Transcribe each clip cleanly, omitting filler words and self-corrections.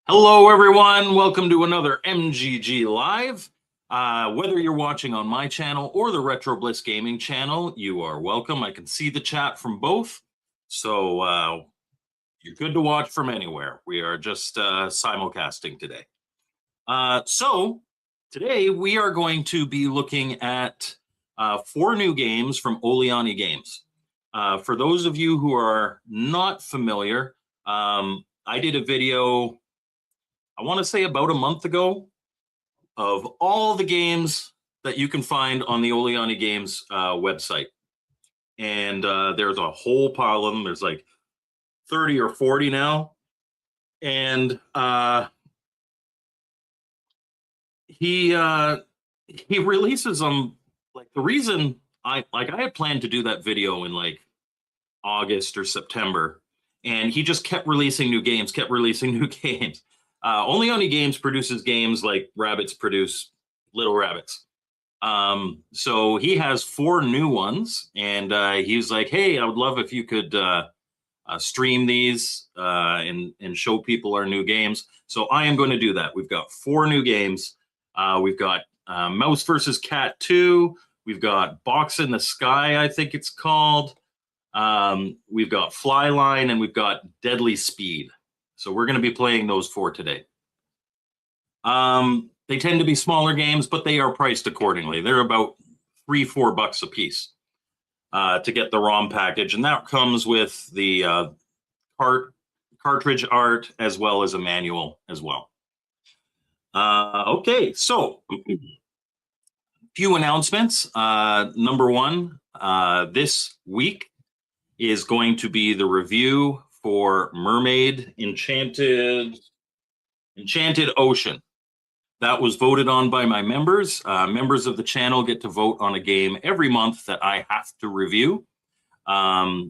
Hello, everyone. Welcome to another MGG Live. Whether you're watching on my channel or the Retro Bliss Gaming channel, you are welcome. I can see the chat from both, so you're good to watch from anywhere. We are just simulcasting today. So today we are going to be looking at 4 new games from Olioni Games. For those of you who are not familiar, I did a video I want to say about a month ago of all the games that you can find on the Olioni Games website. And there's a whole pile of them. There's like 30 or 40 now. And he releases them. Like the reason I had planned to do that video in like August or September, and he just kept releasing new games, kept releasing new games. Olioni Games produces games like rabbits produce little rabbits. So he has 4 new ones, and he was like, "Hey, I would love if you could stream these and show people our new games." So I am going to do that. We've got 4 new games. We've got Mouse versus Cat 2. We've got Box in the Sky, I think it's called. We've got Flyline, and we've got Deadly Speed. So we're going to be playing those 4 today. They tend to be smaller games, but they are priced accordingly. They're about $3-4 a piece to get the ROM package, and that comes with the cartridge art as well as a manual as well. Okay, so few announcements. Number 1, this week is going to be the review for Mermaid Enchanted Ocean. That was voted on by my members. Members of the channel get to vote on a game every month that I have to review.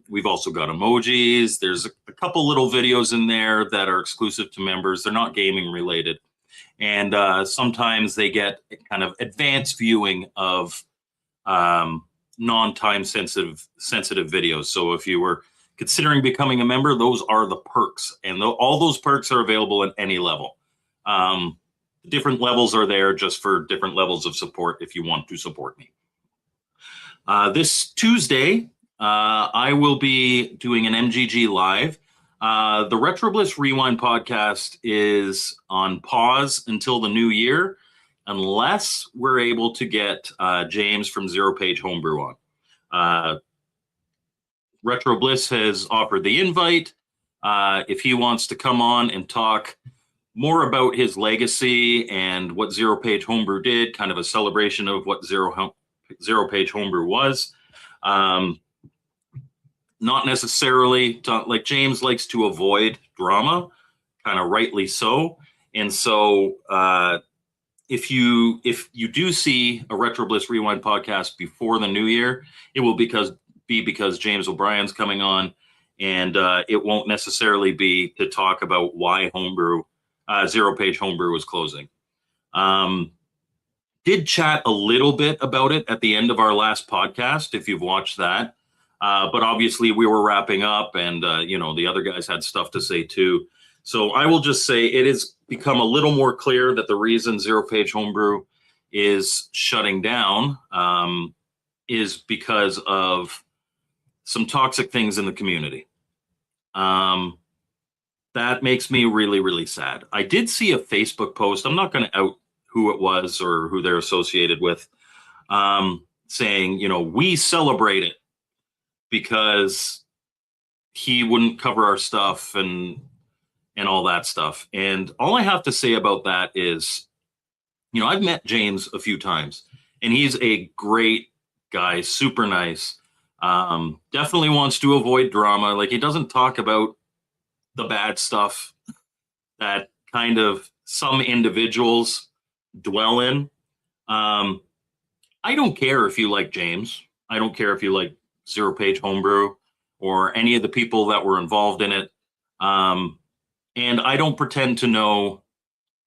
We've also got emojis. There's a couple little videos in there that are exclusive to members. They're not gaming related. And sometimes they get kind of advanced viewing of non-time sensitive videos. So if you were considering becoming a member, those are the perks, and all those perks are available at any level. Different levels are there just for different levels of support if you want to support me. This Tuesday, I will be doing an MGG Live. The Retro Bliss Rewind podcast is on pause until the new year, unless we're able to get James from Zero Page Homebrew on. Retro Bliss has offered the invite. If he wants to come on and talk more about his legacy and what Zero Page Homebrew did, kind of a celebration of what Zero Page Homebrew was. Not necessarily, like James likes to avoid drama, kind of rightly so. And so if you do see a Retro Bliss Rewind podcast before the new year, it will be because James O'Brien's coming on, and it won't necessarily be to talk about why Zero Page Homebrew was closing. Did chat a little bit about it at the end of our last podcast, if you've watched that. But obviously we were wrapping up, and the other guys had stuff to say too. So I will just say it has become a little more clear that the reason Zero Page Homebrew is shutting down is because of some toxic things in the community. That makes me really, really sad. I did see a Facebook post. I'm not going to out who it was or who they're associated with, saying, we celebrate it because he wouldn't cover our stuff and all that stuff. And all I have to say about that is, I've met James a few times, and he's a great guy, super nice. Definitely wants to avoid drama. Like, he doesn't talk about the bad stuff that kind of some individuals dwell in. I don't care if you like James. I don't care if you like Zero Page Homebrew or any of the people that were involved in it. And I don't pretend to know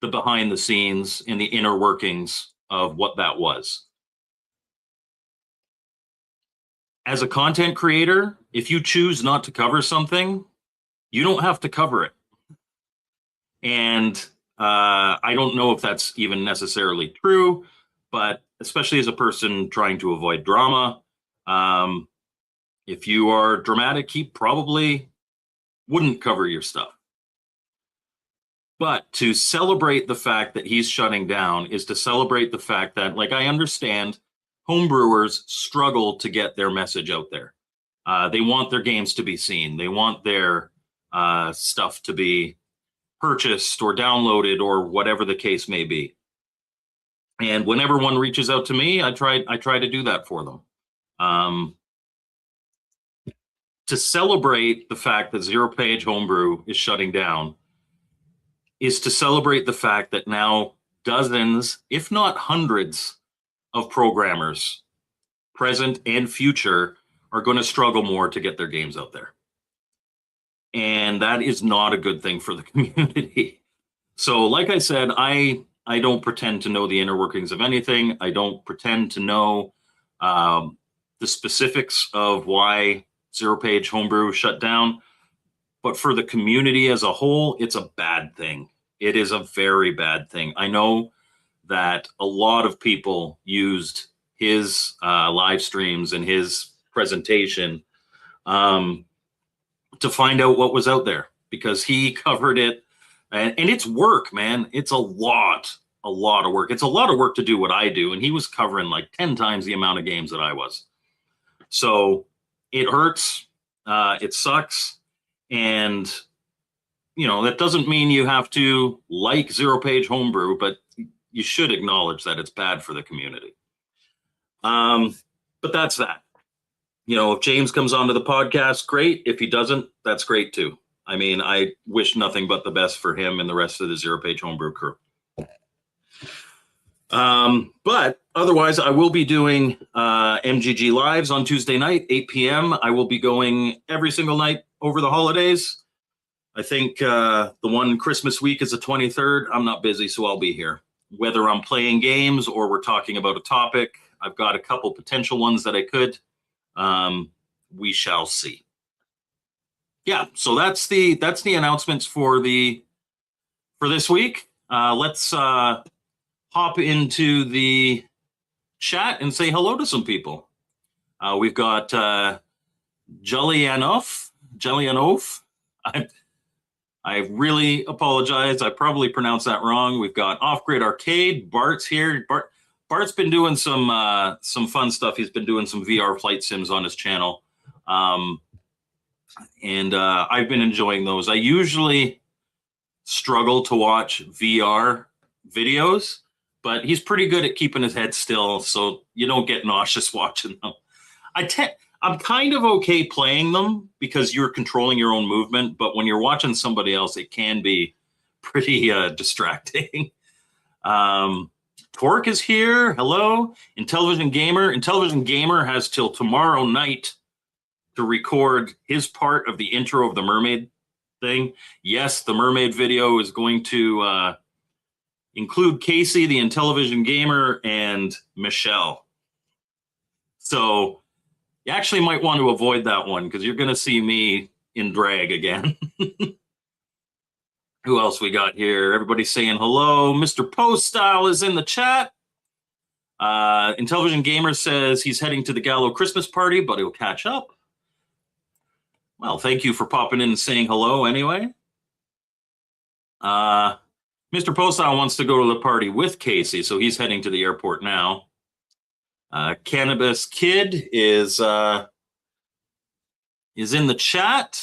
the behind the scenes and the inner workings of what that was. As a content creator, if you choose not to cover something, you don't have to cover it. And I don't know if that's even necessarily true, but especially as a person trying to avoid drama, if you are dramatic, he probably wouldn't cover your stuff. But to celebrate the fact that he's shutting down is to celebrate the fact that, like, I understand homebrewers struggle to get their message out there. They want their games to be seen. They want their stuff to be purchased or downloaded or whatever the case may be. And whenever one reaches out to me, I try to do that for them. To celebrate the fact that Zero Page Homebrew is shutting down is to celebrate the fact that now dozens, if not hundreds, of programmers, present and future, are going to struggle more to get their games out there. And that is not a good thing for the community. So, like I said, I don't pretend to know the inner workings of anything. I don't pretend to know the specifics of why Zero Page Homebrew shut down. But for the community as a whole, it's a bad thing. It is a very bad thing. I know that a lot of people used his live streams and his presentation to find out what was out there, because he covered it. And it's work, man. It's a lot of work. It's a lot of work to do what I do. And he was covering like 10 times the amount of games that I was. So it hurts. It sucks. And, you know, that doesn't mean you have to like Zero Page Homebrew, but you should acknowledge that it's bad for the community. But that's that. You know, if James comes onto the podcast, great. If he doesn't, that's great too. I mean, I wish nothing but the best for him and the rest of the Zero Page Homebrew crew. But otherwise, I will be doing MGG Lives on Tuesday night, 8 p.m. I will be going every single night over the holidays. I think the one Christmas week is the 23rd. I'm not busy, so I'll be here. Whether I'm playing games or we're talking about a topic, I've got a couple potential ones that I could. We shall see. Yeah, so that's the announcements for this week. Let's hop into the chat and say hello to some people. We've got Julianov. I really apologize. I probably pronounced that wrong. We've got Off Grid Arcade. Bart's here. Bart's been doing some fun stuff. He's been doing some VR flight sims on his channel. And I've been enjoying those. I usually struggle to watch VR videos, but he's pretty good at keeping his head still, so you don't get nauseous watching them. I'm kind of okay playing them because you're controlling your own movement, but when you're watching somebody else, it can be pretty distracting. Torque is here. Hello. Intellivision Gamer has till tomorrow night to record his part of the intro of the mermaid thing. Yes, the mermaid video is going to include Casey, the Intellivision Gamer, and Michelle. So you actually might want to avoid that one because you're going to see me in drag again. Who else we got here? Everybody's saying hello. Mr. Post Style is in the chat. Intellivision Gamer says he's heading to the Gallo Christmas party, but he'll catch up. Well, thank you for popping in and saying hello anyway. Mr. Postile wants to go to the party with Casey, so he's heading to the airport now. Cannabis Kid is in the chat,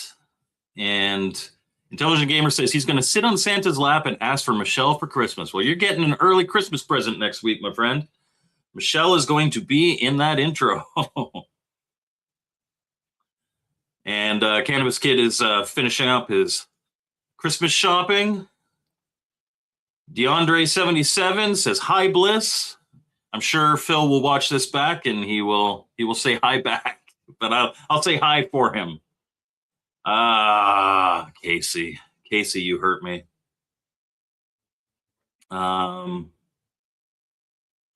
and Intelligent Gamer says he's going to sit on Santa's lap and ask for Michelle for Christmas. Well, you're getting an early Christmas present next week, my friend. Michelle is going to be in that intro. And Cannabis Kid is finishing up his Christmas shopping. DeAndre77 says, hi, Bliss. I'm sure Phil will watch this back and he will say hi back, but I'll say hi for him. Casey, you hurt me.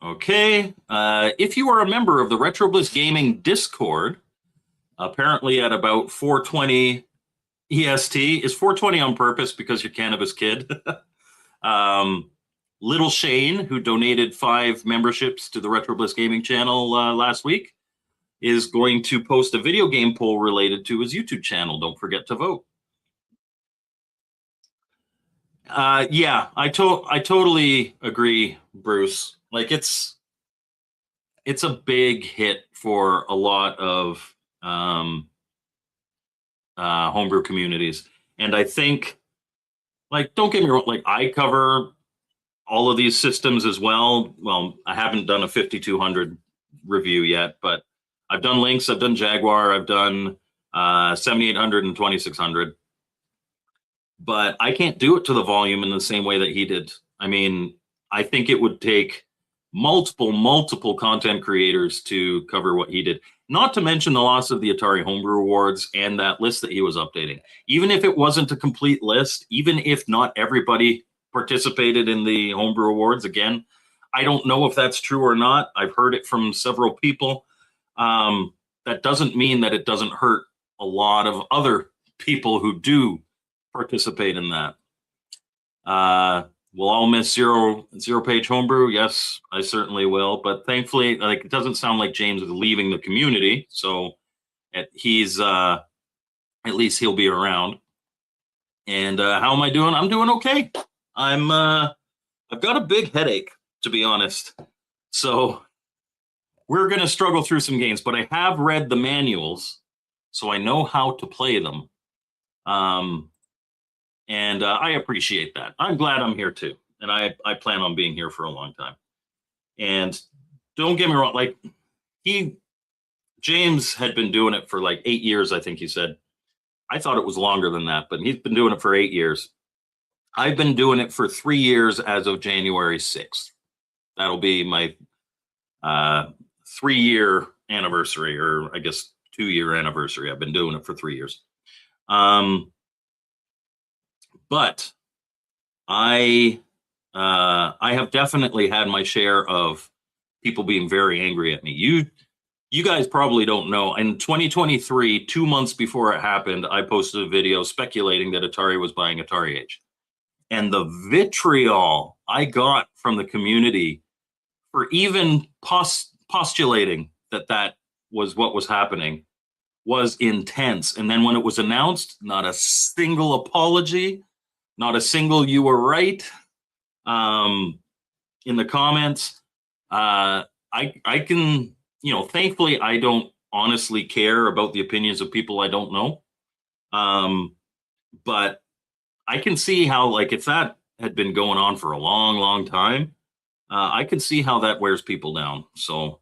Okay. If you are a member of the Retro Bliss Gaming Discord, apparently at about 4:20 EST is 420 on purpose because you're cannabis kid. um, Little Shane, who donated 5 memberships to the Retro Bliss Gaming channel last week, is going to post a video game poll related to his YouTube channel. Don't forget to vote. Yeah, I totally agree, Bruce. Like it's a big hit for a lot of homebrew communities, and I think, like, don't get me wrong, like I cover all of these systems as well. Well, I haven't done a 5200 review yet, but I've done Lynx, I've done Jaguar, I've done 7800 and 2600. But I can't do it to the volume in the same way that he did. I mean, I think it would take multiple content creators to cover what he did. Not to mention the loss of the Atari Homebrew Awards and that list that he was updating. Even if it wasn't a complete list, even if not everybody participated in the Homebrew Awards, again, I don't know if that's true or not. I've heard it from several people. That doesn't mean that it doesn't hurt a lot of other people who do participate in that. We'll all miss zero page homebrew. Yes, I certainly will. But thankfully, like, it doesn't sound like James is leaving the community, so he's at least he'll be around. And how am I doing? I'm doing okay. I've got a big headache, to be honest. So we're gonna struggle through some games, but I have read the manuals, so I know how to play them. And I appreciate that. I'm glad I'm here too, and I plan on being here for a long time. And don't get me wrong, like James had been doing it for like 8 years, I think he said. I thought it was longer than that, but he's been doing it for 8 years. I've been doing it for 3 years as of January 6th. That'll be my 3-year anniversary, or I guess 2-year anniversary. I've been doing it for 3 years. But I have definitely had my share of people being very angry at me. You guys probably don't know. In 2023, 2 months before it happened, I posted a video speculating that Atari was buying Atari Age. And the vitriol I got from the community for even postulating that was what was happening was intense. And then when it was announced, not a single apology, not a single "you were right" in the comments. I can, thankfully I don't honestly care about the opinions of people I don't know. But I can see how, like, if that had been going on for a long time, I can see how that wears people down. So,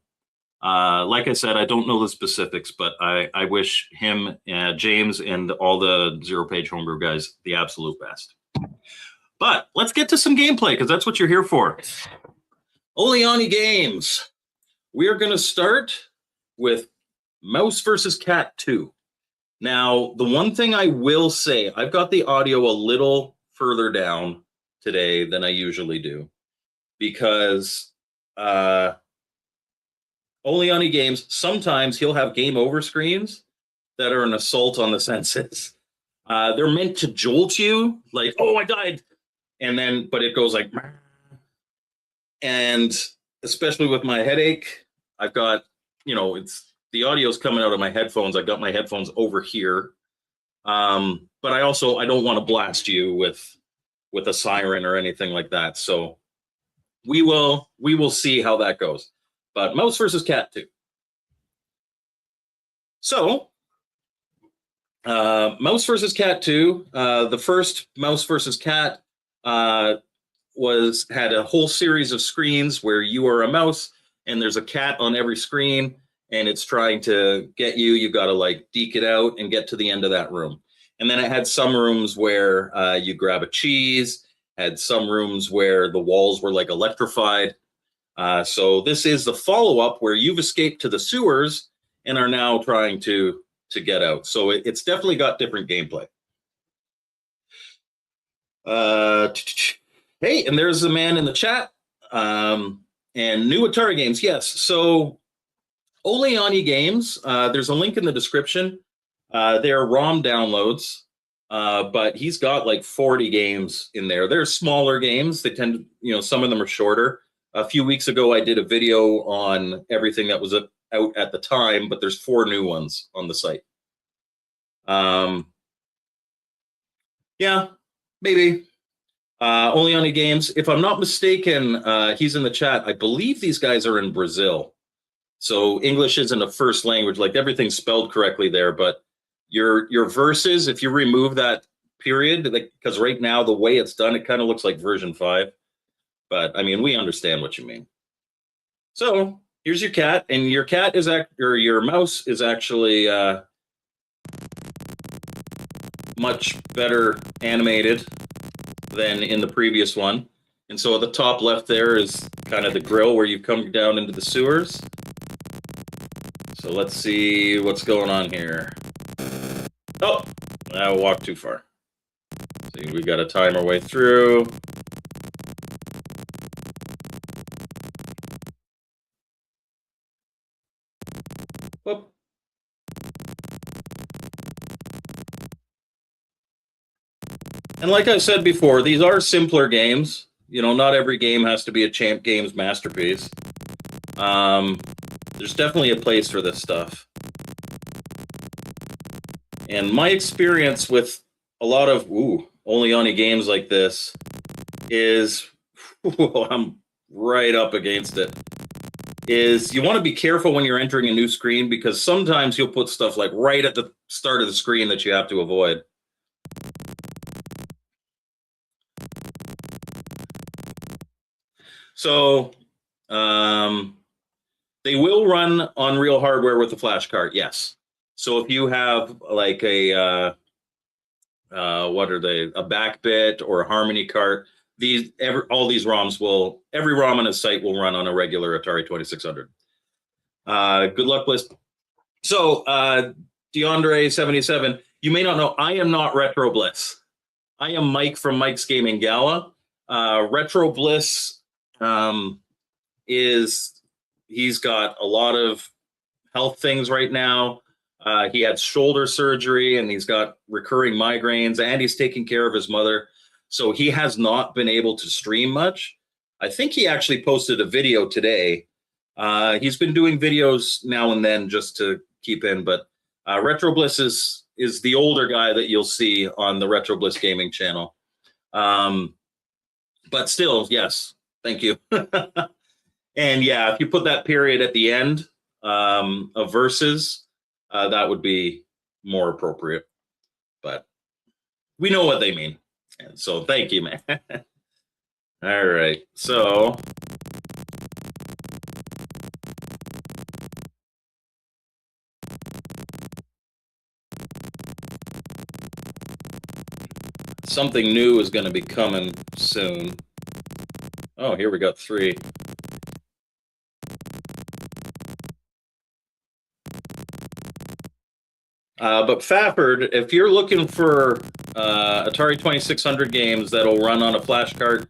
like I said, I don't know the specifics, but I wish him, James, and all the Zero Page Homebrew guys the absolute best. But let's get to some gameplay, because that's what you're here for. Olioni Games. We are going to start with Mouse vs. Cat 2. Now, the one thing I will say, I've got the audio a little further down today than I usually do, because Olioni Games, sometimes he'll have game over screens that are an assault on the senses. They're meant to jolt you, like, oh, I died. And then, but it goes like, and especially with my headache, I've got, it's the audio's coming out of my headphones. I've got my headphones over here. But I don't want to blast you with a siren or anything like that. So we will see how that goes. But Mouse versus Cat 2. So, Mouse versus Cat 2, the first Mouse versus Cat had a whole series of screens where you are a mouse and there's a cat on every screen and it's trying to get you. You got to, like, deke it out and get to the end of that room. And then it had some rooms where you grab a cheese, had some rooms where the walls were like electrified. So this is the follow-up where you've escaped to the sewers and are now trying to get out. So it's definitely got different gameplay. Hey, and there's the man in the chat. And new Atari games, yes. So Olioni Games, there's a link in the description. They're ROM downloads. But he's got like 40 games in there. They're smaller games. They tend to, some of them are shorter. A few weeks ago, I did a video on everything that was out at the time, but there's 4 new ones on the site. Yeah, maybe. Olioni Games. If I'm not mistaken, he's in the chat. I believe these guys are in Brazil. So English isn't a first language. Like everything's spelled correctly there, but your verses, if you remove that period, because right now the way it's done, it kind of looks like version 5. But I mean, we understand what you mean. So here's your cat, and your cat is or your mouse is actually much better animated than in the previous one. And so at the top left there is kind of the grill where you come down into the sewers. So let's see what's going on here. Oh, I walked too far. See, we got to time our way through. Whoop. And like I said before, these are simpler games. Not every game has to be a Champ Games masterpiece. There's definitely a place for this stuff. And my experience with a lot of Olioni games like this is, I'm right up against it, is you want to be careful when you're entering a new screen, because sometimes you'll put stuff like right at the start of the screen that you have to avoid. So they will run on real hardware with the flash card, yes. So if you have like a what are they, a backbit or a Harmony cart, all these ROMs every ROM on a site will run on a regular Atari 2600. Good luck, Bliss. So DeAndre77, you may not know, I am not Retro Bliss. I am Mike from Mike's Gaming Gala. Retro Bliss he's got a lot of health things right now. He had shoulder surgery, and he's got recurring migraines, and he's taking care of his mother. So he has not been able to stream much. I think he actually posted a video today. He's been doing videos now and then just to keep in, but Retro Bliss is the older guy that you'll see on the Retro Bliss Gaming channel. But still, yes, thank you. And yeah, if you put that period at the end of verses, that would be more appropriate. But we know what they mean. And so thank you, man. All right. So something new is going to be coming soon. Oh, here we got 3. But Fafford, if you're looking for Atari 2600 games that'll run on a flash cart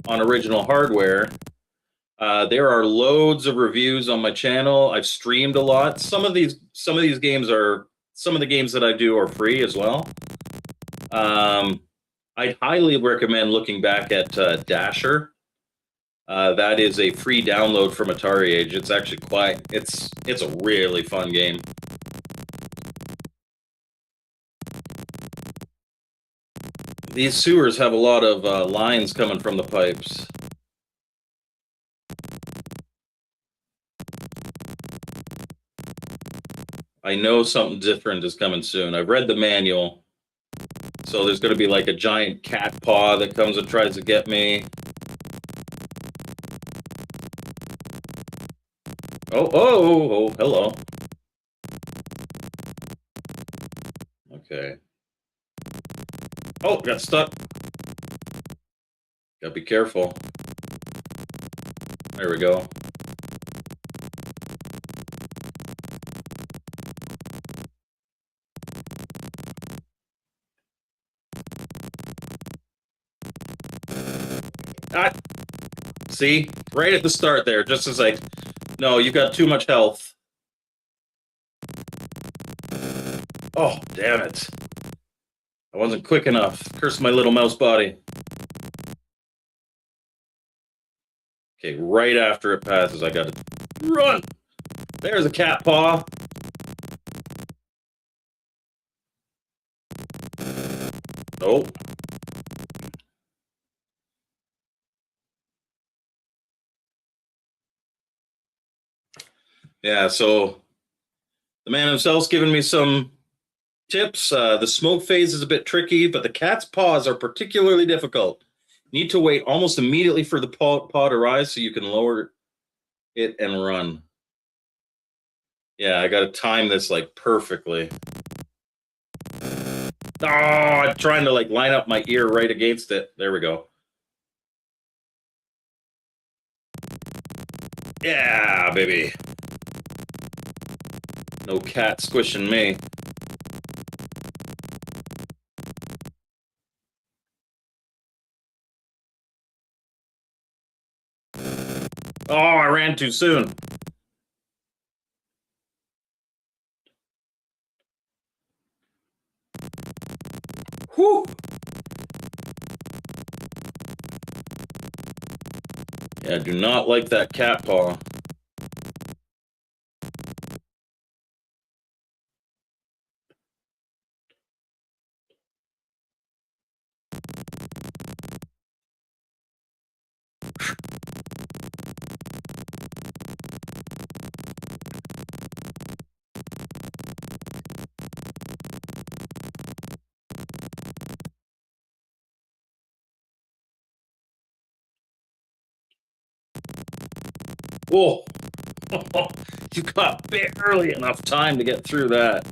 on original hardware, there are loads of reviews on my channel. I've streamed a lot. Some of these games some of the games that I do are free as well. I'd highly recommend looking back at Dasher. That is a free download from Atari Age. It's actually it's a really fun game. These sewers have a lot of lines coming from the pipes. I know something different is coming soon. I've read the manual. So there's going to be like a giant cat paw that comes and tries to get me. Oh, hello. Okay. Oh, got stuck. Gotta be careful. There we go. Ah, see? Right at the start there, just as no, you've got too much health. Oh, damn it. I wasn't quick enough. Curse my little mouse body. Okay, right after it passes, I gotta run. There's a cat paw. Oh. Yeah, so the man himself's given me some tips. The smoke phase is a bit tricky, but the cat's paws are particularly difficult. You need to wait almost immediately for the paw to rise so you can lower it and run. Yeah, I got to time this like perfectly. Oh, I'm trying to like line up my ear right against it. There we go. Yeah, baby. No cat squishing me. Oh, I ran too soon. Whew. Yeah, I do not like that cat paw. Oh, you got barely enough time to get through that.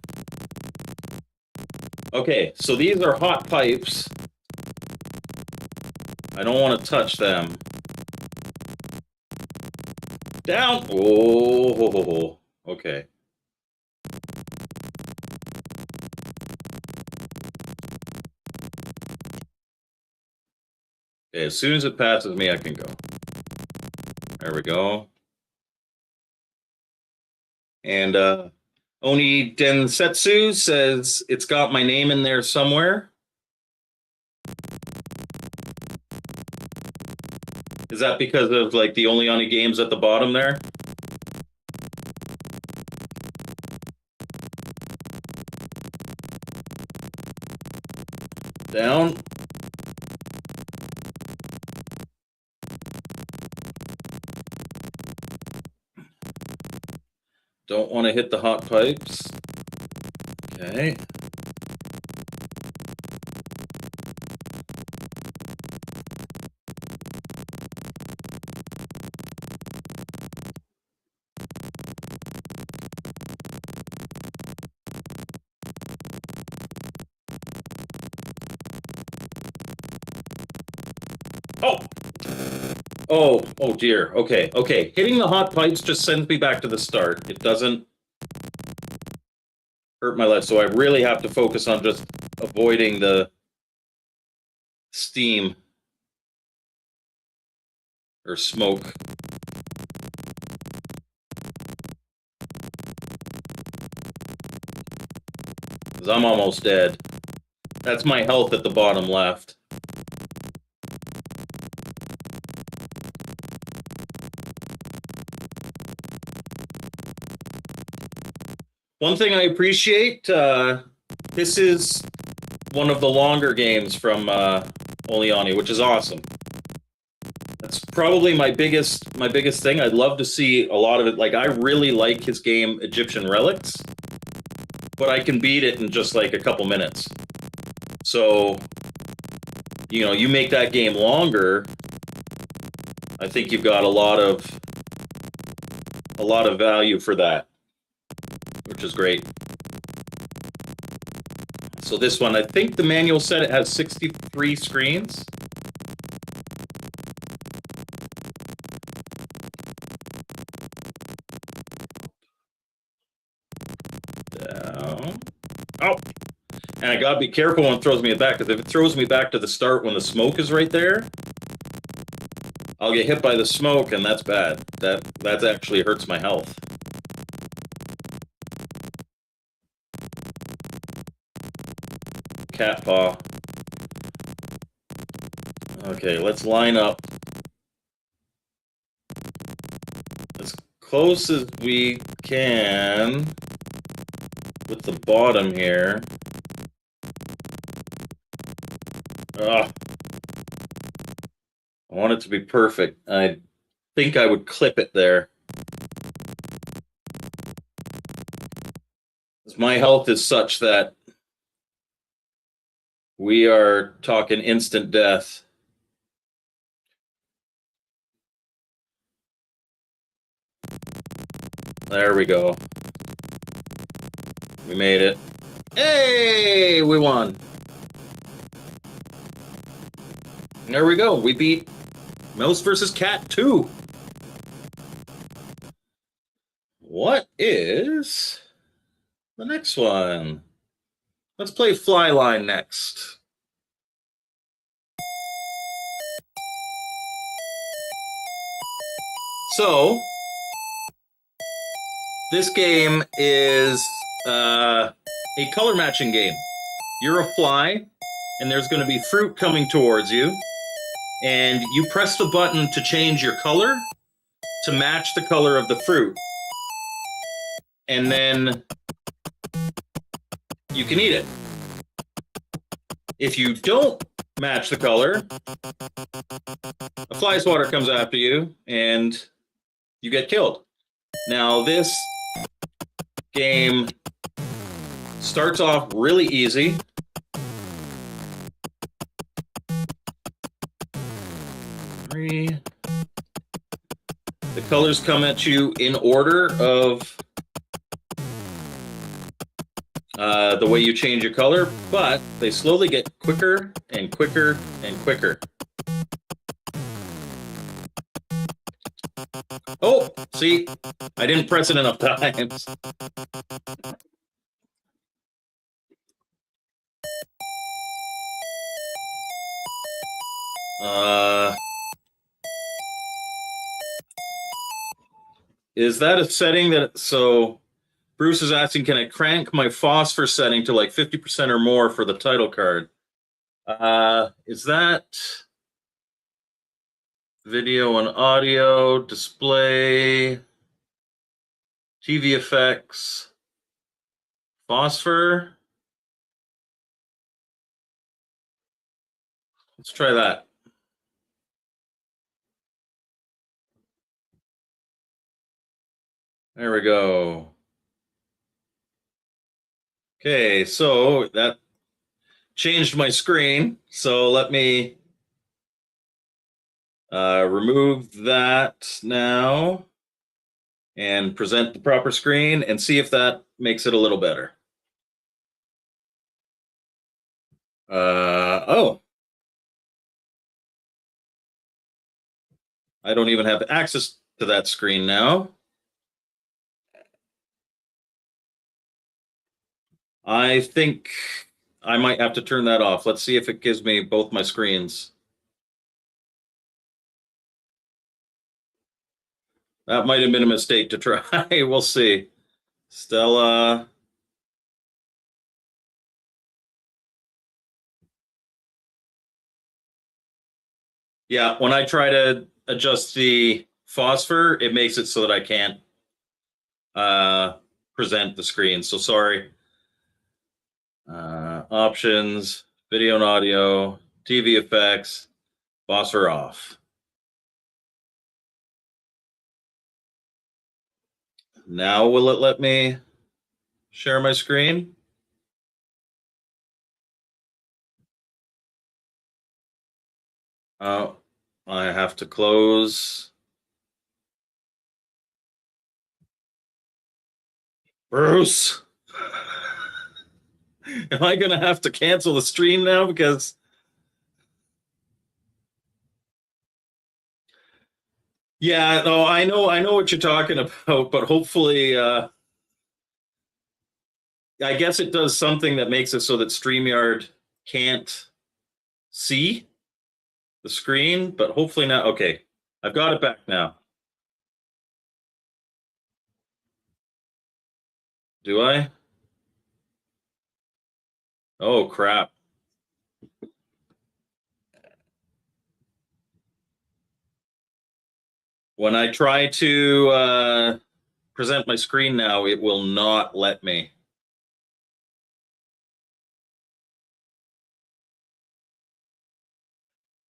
Okay, so these are hot pipes. I don't want to touch them. Down. Oh, okay. Okay, as soon as it passes me, I can go. There we go. And Oni Densetsu says it's got my name in there somewhere. Is that because of like the Olioni Games at the bottom there? Down. Don't want to hit the hot pipes. Okay. Oh. Oh dear. Okay. Hitting the hot pipes just sends me back to the start. It doesn't hurt my leg, so I really have to focus on just avoiding the steam or smoke. Because I'm almost dead. That's my health at the bottom left. One thing I appreciate, this is one of the longer games from Olioni, which is awesome. That's probably my biggest thing. I'd love to see a lot of it. Like, I really like his game Egyptian Relics, but I can beat it in just like a couple minutes. So, you know, you make that game longer, I think you've got a lot of value for that, which is great. So this one, I think the manual said it has 63 screens. Down. Oh, and I gotta be careful when it throws me back, because if it throws me back to the start when the smoke is right there, I'll get hit by the smoke, and that's bad. That actually hurts my health. cat paw. Okay, let's line up as close as we can with the bottom here. Ugh. I want it to be perfect. I think I would clip it there. My health is such that we are talking instant death. There we go. We made it. Hey, we won. There we go. We beat Mouse versus Cat 2. What is the next one? Let's play Flyline next. So, this game is a color matching game. You're a fly, and there's going to be fruit coming towards you, and you press the button to change your color to match the color of the fruit. And then you can eat it. If you don't match the color, a fly swatter comes after you and you get killed. Now, this game starts off really easy. The colors come at you in order of the way you change your color, but they slowly get quicker and quicker and quicker. Oh, see, I didn't press it enough times. Is that a setting that, so Bruce is asking, can I crank my phosphor setting to like 50% or more for the title card? Is that video and audio, display, TV effects, phosphor? Let's try that. There we go. Okay, so that changed my screen. So let me remove that now and present the proper screen and see if that makes it a little better. Oh. I don't even have access to that screen now. I think I might have to turn that off. Let's see if it gives me both my screens. That might have been a mistake to try. We'll see. Stella. Yeah, when I try to adjust the phosphor, it makes it so that I can't present the screen. So sorry. Options, video and audio, TV effects, phosphor off. Now will it let me share my screen? Oh, I have to close. Bruce, am I going to have to cancel the stream now? Because yeah, no, I know what you're talking about, but hopefully, I guess it does something that makes it so that StreamYard can't see the screen, but hopefully not. Okay, I've got it back now. Do I? Oh, crap. When I try to present my screen now, it will not let me.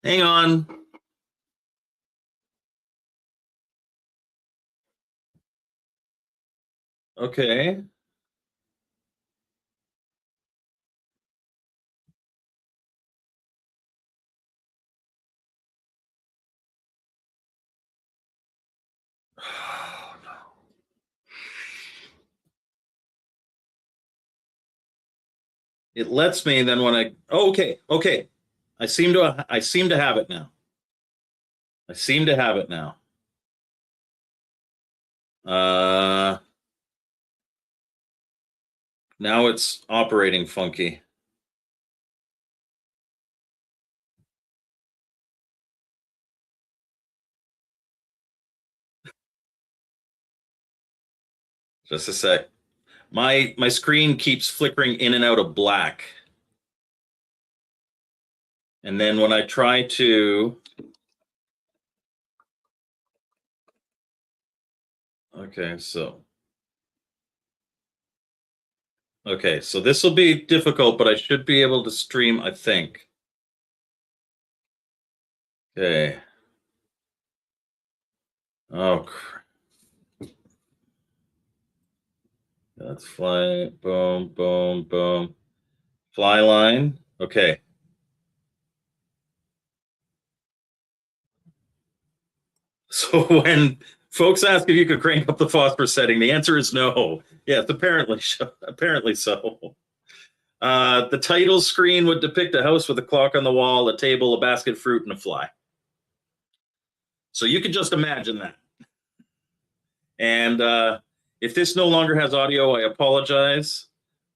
Hang on. Okay. It lets me, then when okay. I seem to have it now. I seem to have it now. Uh Now it's operating funky. Just a sec. My screen keeps flickering in and out of black. And then when I try to Okay, so this will be difficult, but I should be able to stream, I think. Okay. Oh, that's fly. Boom, boom, boom. Fly line. Okay. So when folks ask if you could crank up the phosphorus setting, the answer is no. Yes, apparently so. The title screen would depict a house with a clock on the wall, a table, a basket of fruit, and a fly. So you can just imagine that. And if this no longer has audio, I apologize.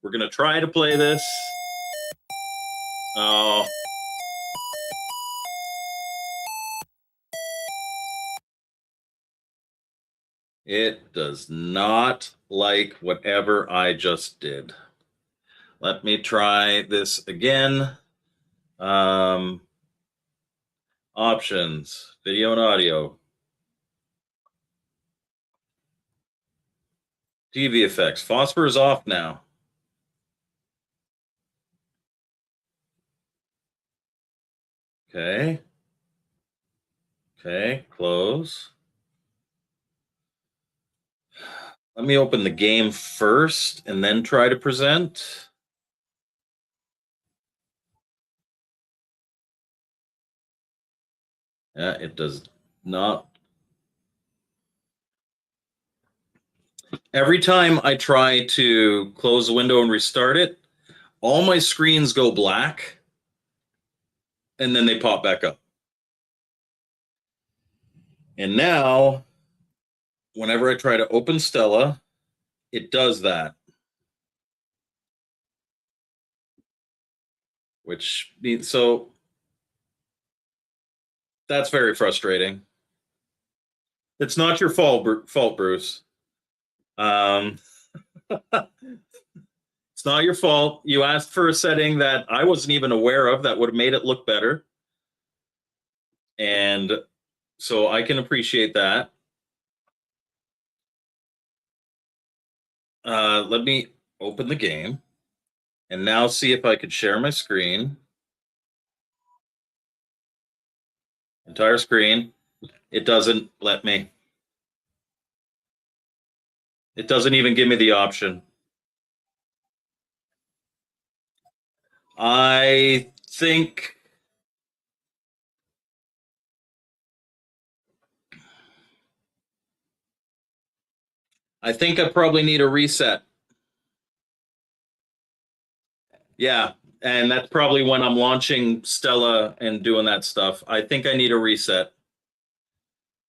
We're going to try to play this. Oh. It does not like whatever I just did. Let me try this again. Options, video and audio. TV effects. Phosphor is off now. Okay. Okay, close. Let me open the game first and then try to present. Yeah, it does not. Every time I try to close the window and restart it, all my screens go black and then they pop back up. And now, whenever I try to open Stella, it does that. Which means, so that's very frustrating. It's not your fault, Bruce. It's not your fault. You asked for a setting that I wasn't even aware of that would have made it look better. And so I can appreciate that. Let me open the game and now see if I could share my screen. Entire screen. It doesn't let me. It doesn't even give me the option. I think I probably need a reset. Yeah, and that's probably when I'm launching Stella and doing that stuff. I think I need a reset.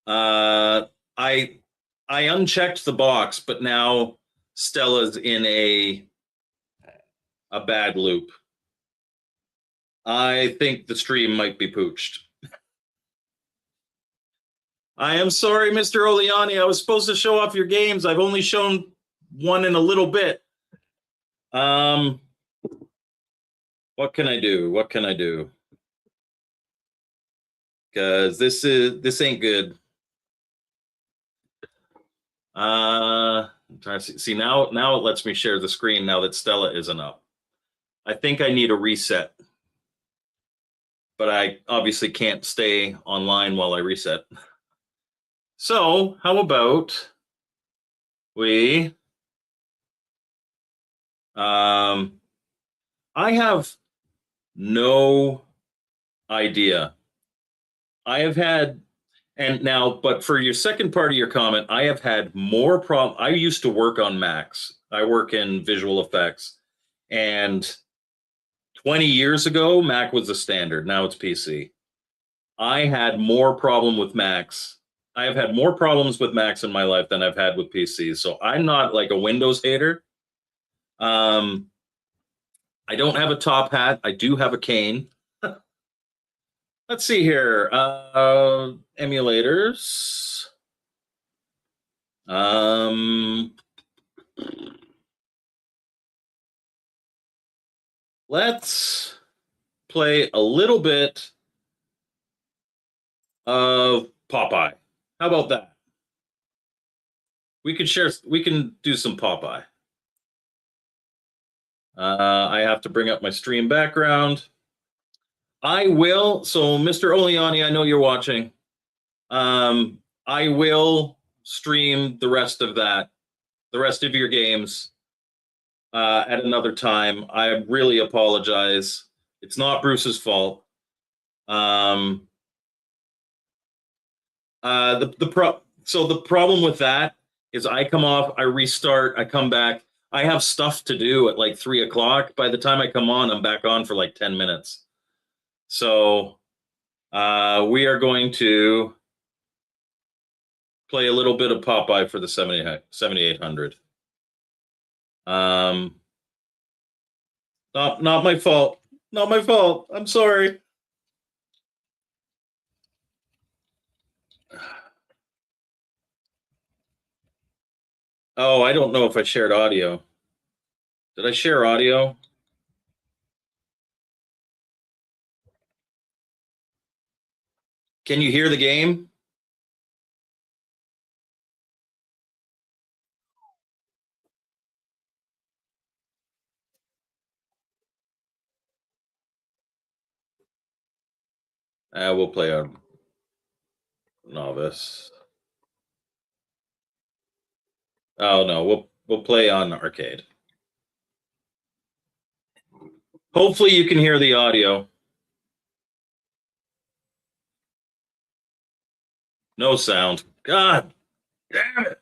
Uh, I I unchecked the box, but now Stella's in a bad loop. I think the stream might be pooched. I am sorry, Mr. Olioni. I was supposed to show off your games. I've only shown one in a little bit. What can I do? What can I do? Because this ain't good. I'm trying to see now. Now it lets me share the screen now that Stella isn't up. I think I need a reset, but I obviously can't stay online while I reset. So how about we? I have no idea. I have had, and now, but for your second part of your comment, I have had more problem. I used to work on Macs. I work in visual effects, and 20 years ago, Mac was the standard. Now it's PC. I had more problem with Macs. I have had more problems with Macs in my life than I've had with PCs. So I'm not like a Windows hater. Um, I don't have a top hat. I do have a cane. Let's see here. Emulators. Let's play a little bit of Popeye. How about that? We can do some Popeye. I have to bring up my stream background. I will. So, Mr. Olioni, I know you're watching. I will stream the rest of that, the rest of your games at another time. I really apologize. It's not Bruce's fault. So the problem with that is I come off, I restart, I come back. I have stuff to do at like 3 o'clock. By the time I come on, I'm back on for like 10 minutes. So we are going to play a little bit of Popeye for the 7800. Not my fault. Not my fault. I'm sorry. Oh, I don't know if I shared audio. Did I share audio? Can you hear the game? We'll play a novice. Oh no, we'll play on arcade. Hopefully you can hear the audio. No sound. God damn it.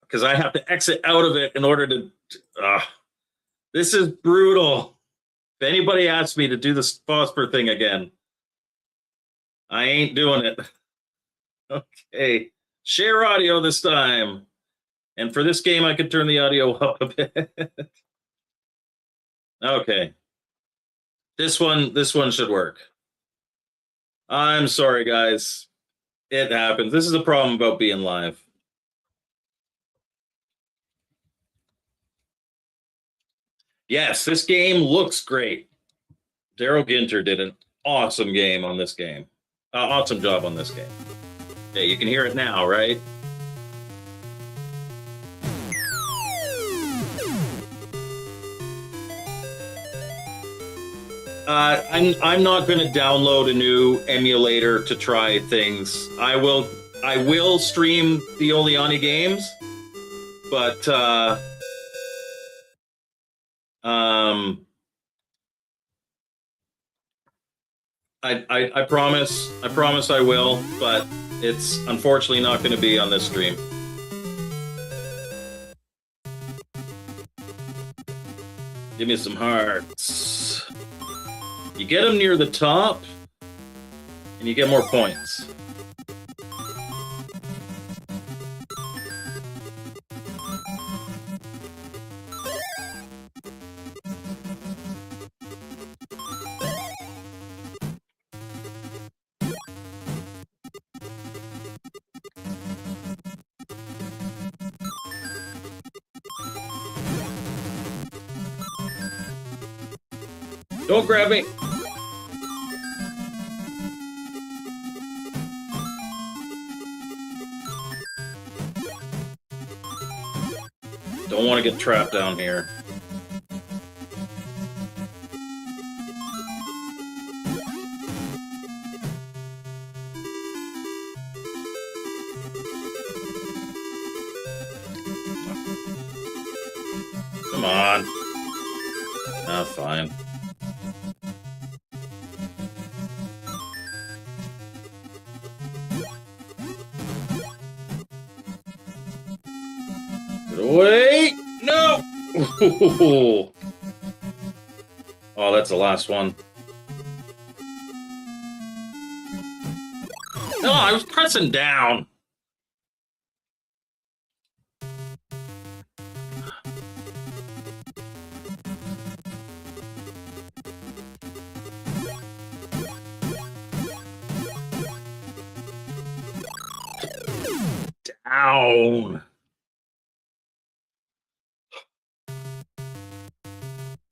Because I have to exit out of it in order to. This is brutal. If anybody asks me to do this phosphor thing again, I ain't doing it. Okay. Share audio this time. And for this game, I could turn the audio up a bit. Okay. This one should work. I'm sorry, guys. It happens. This is a problem about being live. Yes, this game looks great. Daryl Ginter did an awesome game on this game. Awesome job on this game. Okay, you can hear it now, right? I'm not going to download a new emulator to try things. I will stream the Olioni Games, but I promise I will, but it's unfortunately not going to be on this stream. Give me some hearts. You get them near the top, and you get more points. Don't grab me. Don't want to get trapped down here. Come on. Ah, fine. Get away! No! Oh, that's the last one. No, I was pressing down. Down.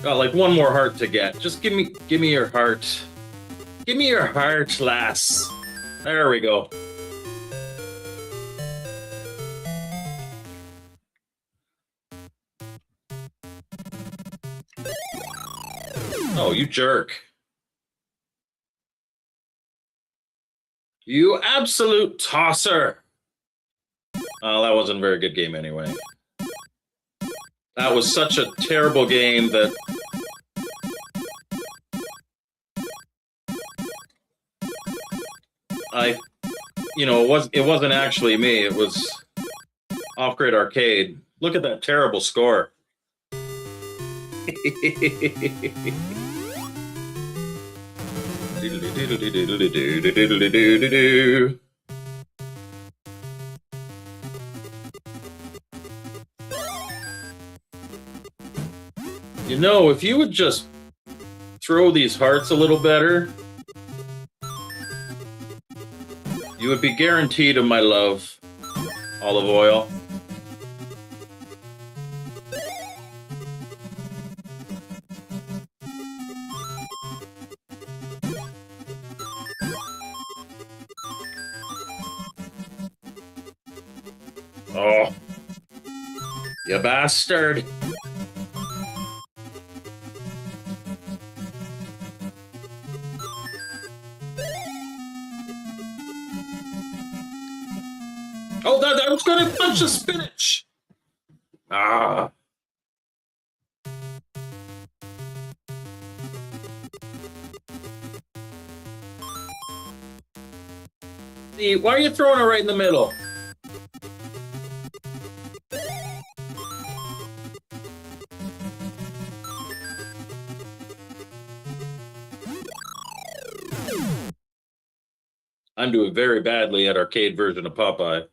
Got like one more heart to get. Just give me your heart. Give me your heart, lass. There we go. Oh, you jerk. You absolute tosser. Oh, that wasn't a very good game anyway. That was such a terrible game that it wasn't actually me. It was Off Grid Arcade. Look at that terrible score. You know, if you would just throw these hearts a little better, you would be guaranteed of my love, Olive Oil. Oh, you bastard. Oh, that was gonna punch the spinach. Ah. See, why are you throwing it right in the middle? I'm doing very badly at arcade version of Popeye.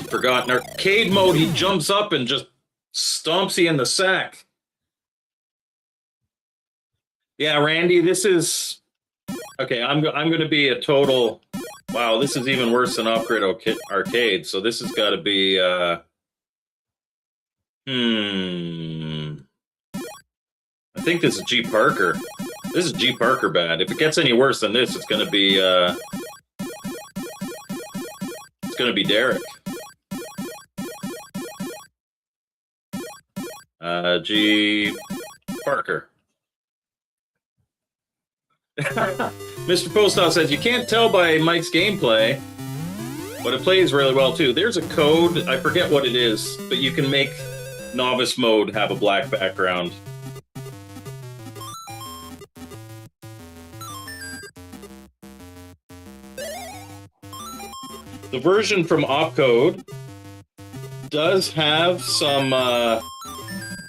Forgot, in arcade mode, he jumps up and just stomps you in the sack. Yeah, Randy, this is... Okay, I'm going to be a total... Wow, this is even worse than Off Grid Arcade, so this has got to be... I think this is G. Parker. This is G. Parker bad. If it gets any worse than this, it's going to be... It's going to be Derek. G. Parker. Mr. Postoff says, you can't tell by Mike's gameplay, but it plays really well too. There's a code, I forget what it is, but you can make novice mode have a black background. The version from Opcode does have some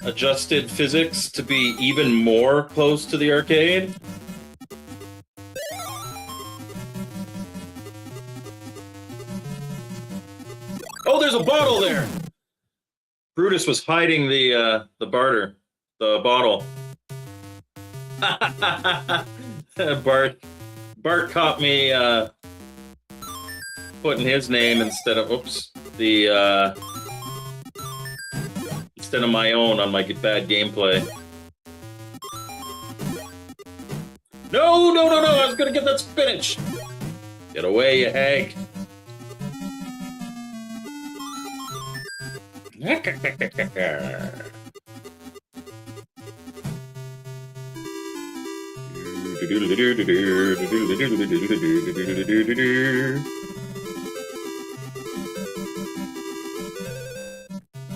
adjusted physics to be even more close to the arcade. Oh, there's a bottle there! Brutus was hiding the bottle. Bart caught me putting his name instead of instead of my own on my bad gameplay. No, no, no, no! I was gonna get that spinach! Get away, you hag!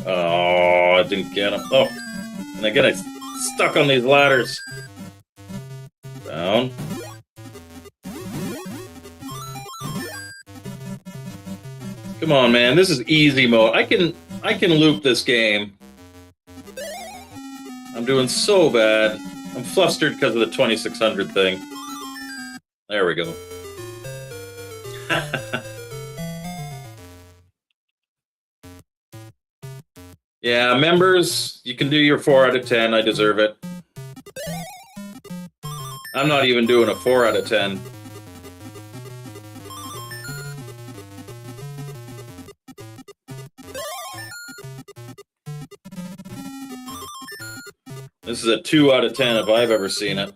Oh, I didn't get him. Oh, and again, I stuck on these ladders. Down. Come on, man. This is easy mode. I can loop this game. I'm doing so bad. I'm flustered because of the 2600 thing. There we go. Yeah, members, you can do your 4 out of 10. I deserve it. I'm not even doing a 4 out of 10. This is a 2 out of 10 if I've ever seen it.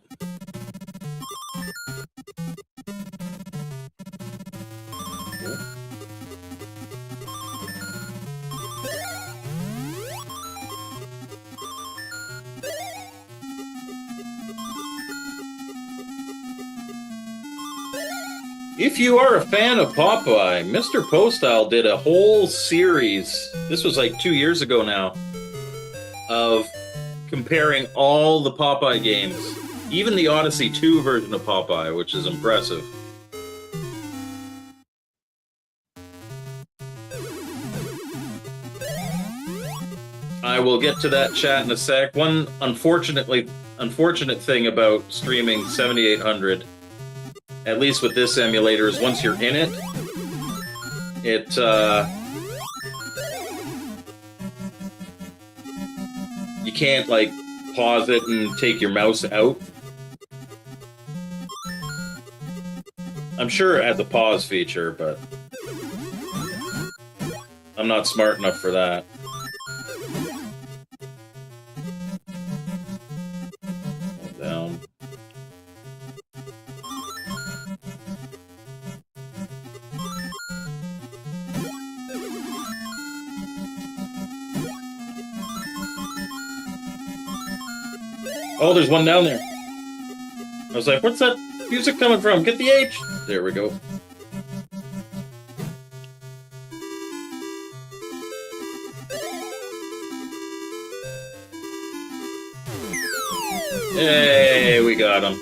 If you are a fan of Popeye, Mr. Postile did a whole series, this was like 2 years ago now, of comparing all the Popeye games, even the Odyssey 2 version of Popeye, which is impressive. I will get to that chat in a sec. One unfortunate thing about streaming 7800, at least with this emulator, is once you're in it, you can't, like, pause it and take your mouse out. I'm sure it has a pause feature, but I'm not smart enough for that. Hold down. Oh, there's one down there. I was like, what's that music coming from? Get the H! There we go. Hey, we got him.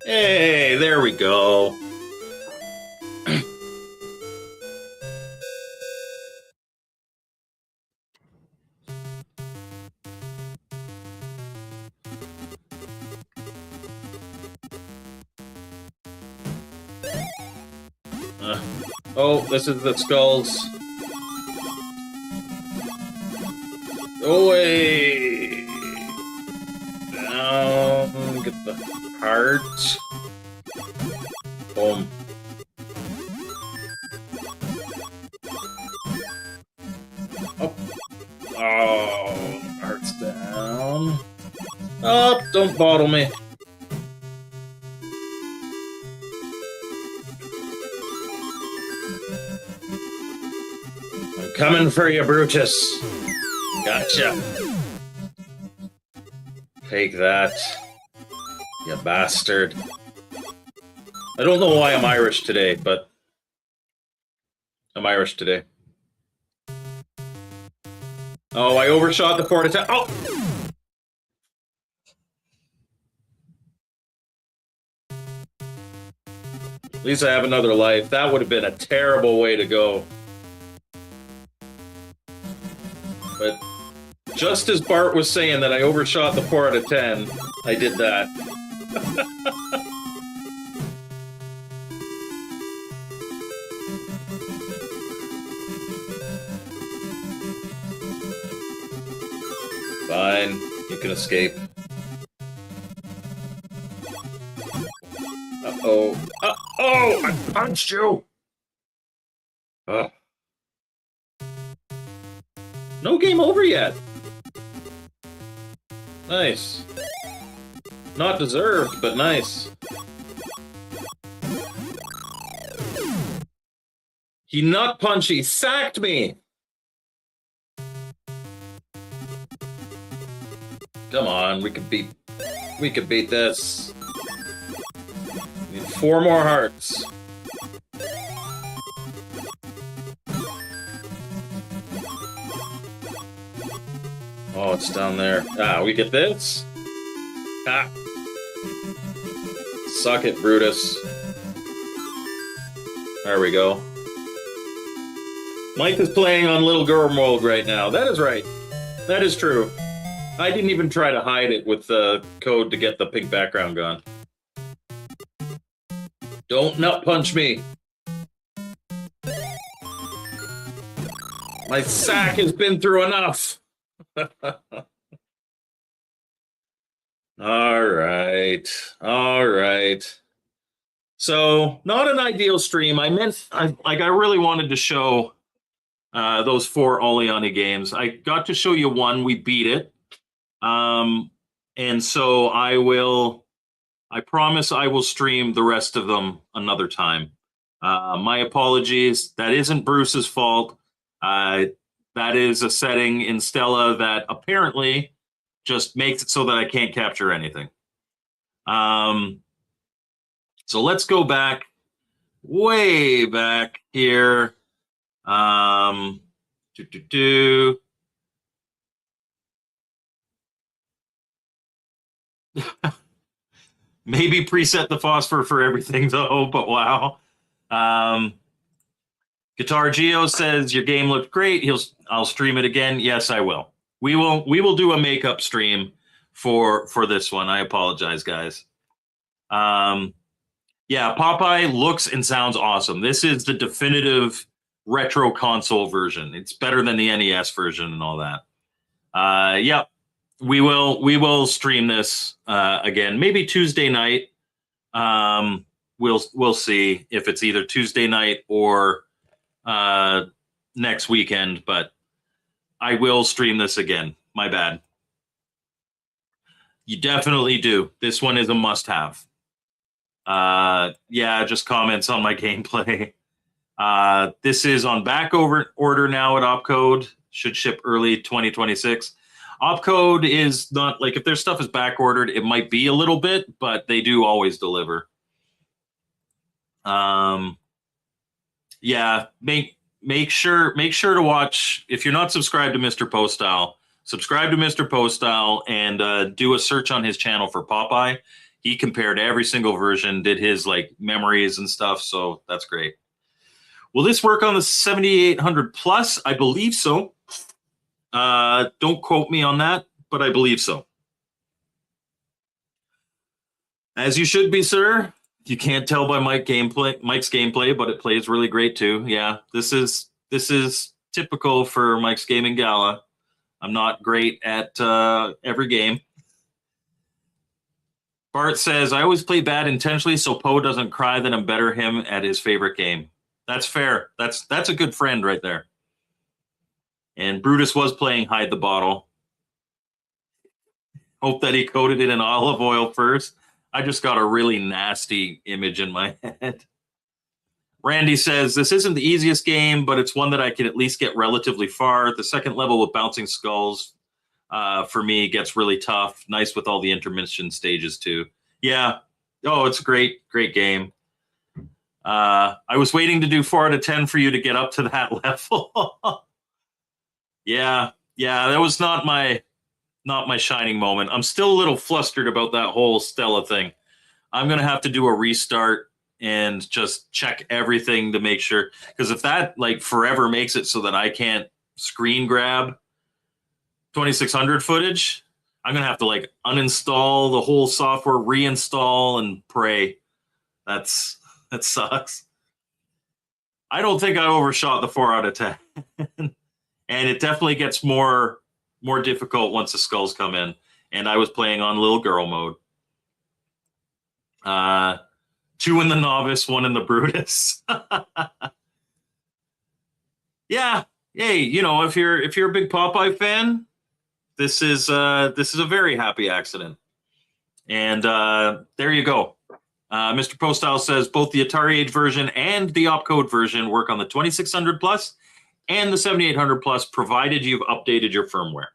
Hey, there we go. Oh, this is the skulls. Away! Down, get the heart. Boom. Up. Oh, heart's down. Up, don't bottle me. Coming for you, Brutus. Gotcha. Take that, you bastard. I don't know why I'm Irish today, but I'm Irish today. Oh, I overshot the port attack. Oh! At least I have another life. That would have been a terrible way to go. But just as Bart was saying that I overshot the 4 out of 10, I did that. Fine, you can escape. Uh-oh. Uh-oh! I punched you! Ugh. No game over yet. Nice. Not deserved, but nice. He nut punchy sacked me. Come on, we could beat this. We need 4 more hearts. Oh, it's down there. Ah, we get this? Ah. Suck it, Brutus. There we go. Mike is playing on little girl mode right now. That is right. That is true. I didn't even try to hide it with the code to get the pink background gone. Don't nut punch me. My sack has been through enough. All right. So, not an ideal stream. I really wanted to show those 4 Olioni games. I got to show you one. We beat it. And so I promise I will stream the rest of them another time. My apologies. That isn't Bruce's fault. That is a setting in Stella that apparently just makes it so that I can't capture anything. So let's go back, way back here. Maybe preset the phosphor for everything though, but wow. Guitar Geo says your game looked great. I'll stream it again. Yes, I will. We will do a makeup stream for this one. I apologize, guys. Yeah, Popeye looks and sounds awesome. This is the definitive retro console version. It's better than the NES version and all that. Yep. We will stream this again, maybe Tuesday night. We'll see if it's either Tuesday night or next weekend, but I will stream this again. My bad. You definitely do. This one is a must-have. Yeah, just comments on my gameplay. This is on back order now at Opcode. Should ship early 2026. Opcode is not like if their stuff is back ordered, it might be a little bit, but they do always deliver. Yeah, make sure to watch. If you're not subscribed to Mr. Postile, subscribe to Mr. Postile and do a search on his channel for Popeye. He compared every single version, did his like memories and stuff, so that's great. Will this work on the 7800 plus? I believe so. Don't quote me on that, but I believe so. As you should be, sir. You can't tell by Mike's gameplay, but it plays really great too. Yeah, this is typical for Mike's Gaming Gala. I'm not great at every game. Bart says, I always play bad intentionally so Poe doesn't cry that I'm better him at his favorite game. That's fair. That's a good friend right there. And Brutus was playing Hide the Bottle. Hope that he coated it in olive oil first. I just got a really nasty image in my head. Randy says, this isn't the easiest game, but it's one that I can at least get relatively far. The second level with bouncing skulls for me gets really tough. Nice with all the intermission stages too. Yeah. Oh, it's a great game. I was waiting to do 4 out of 10 for you to get up to that level. Yeah, that was not my shining moment. I'm still a little flustered about that whole Stella thing. I'm going to have to do a restart and just check everything to make sure. Because if that like forever makes it so that I can't screen grab 2600 footage, I'm going to have to like uninstall the whole software, reinstall, and pray. That sucks. I don't think I overshot the 4 out of 10. And it definitely gets more difficult once the skulls come in. And I was playing on little girl mode. 2 in the novice, 1 in the Brutus. Yeah, hey, you know, if you're a big Popeye fan, this is a very happy accident. And there you go. Mr. Postile says both the Atari Age version and the opcode version work on the 2600 plus and the 7800 plus, provided you've updated your firmware.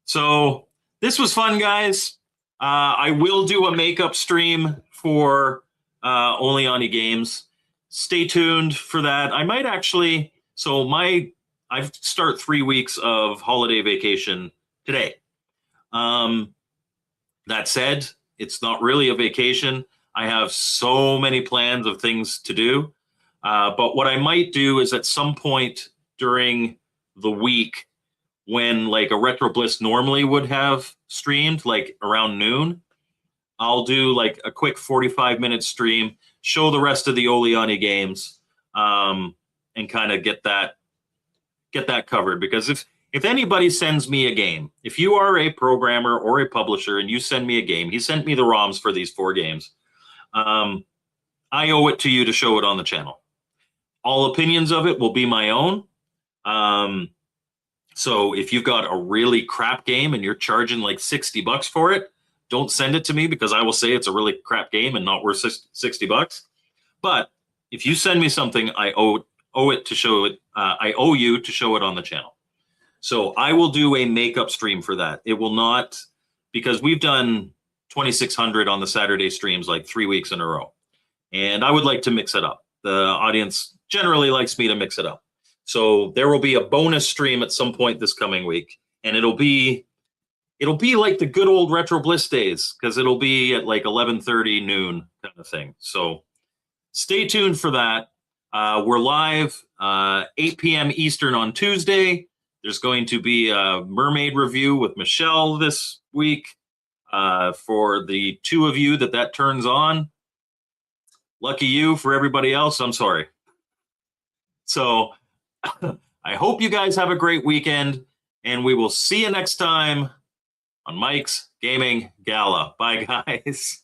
So this was fun, guys. I will do a makeup stream for Olioni Games. Stay tuned for that. I might actually, I start 3 weeks of holiday vacation today. That said, it's not really a vacation. I have so many plans of things to do. But what I might do is at some point during the week, when like a Retro Bliss normally would have streamed, like around noon, I'll do like a quick 45-minute stream, show the rest of the Olioni games, and kind of get that covered. Because if anybody sends me a game, if you are a programmer or a publisher and you send me a game, he sent me the ROMs for these 4 games, I owe it to you to show it on the channel. All opinions of it will be my own. So if you've got a really crap game and you're charging like $60 for it, don't send it to me, because I will say it's a really crap game and not worth $60. But if you send me something, I owe it to show it. I owe you to show it on the channel. So I will do a makeup stream for that. It will not, because we've done 2600 on the Saturday streams like 3 weeks in a row. And I would like to mix it up. The audience generally likes me to mix it up. So there will be a bonus stream at some point this coming week, and it'll be like the good old Retro Bliss days, because it'll be at like 11:30 noon kind of thing. So stay tuned for that. We're live 8 p.m. Eastern on Tuesday. There's going to be a Mermaid review with Michelle this week. For the 2 of you that turns on, lucky you. For everybody else, I'm sorry. So I hope you guys have a great weekend, and we will see you next time on Mike's Gaming Gala. Bye, guys.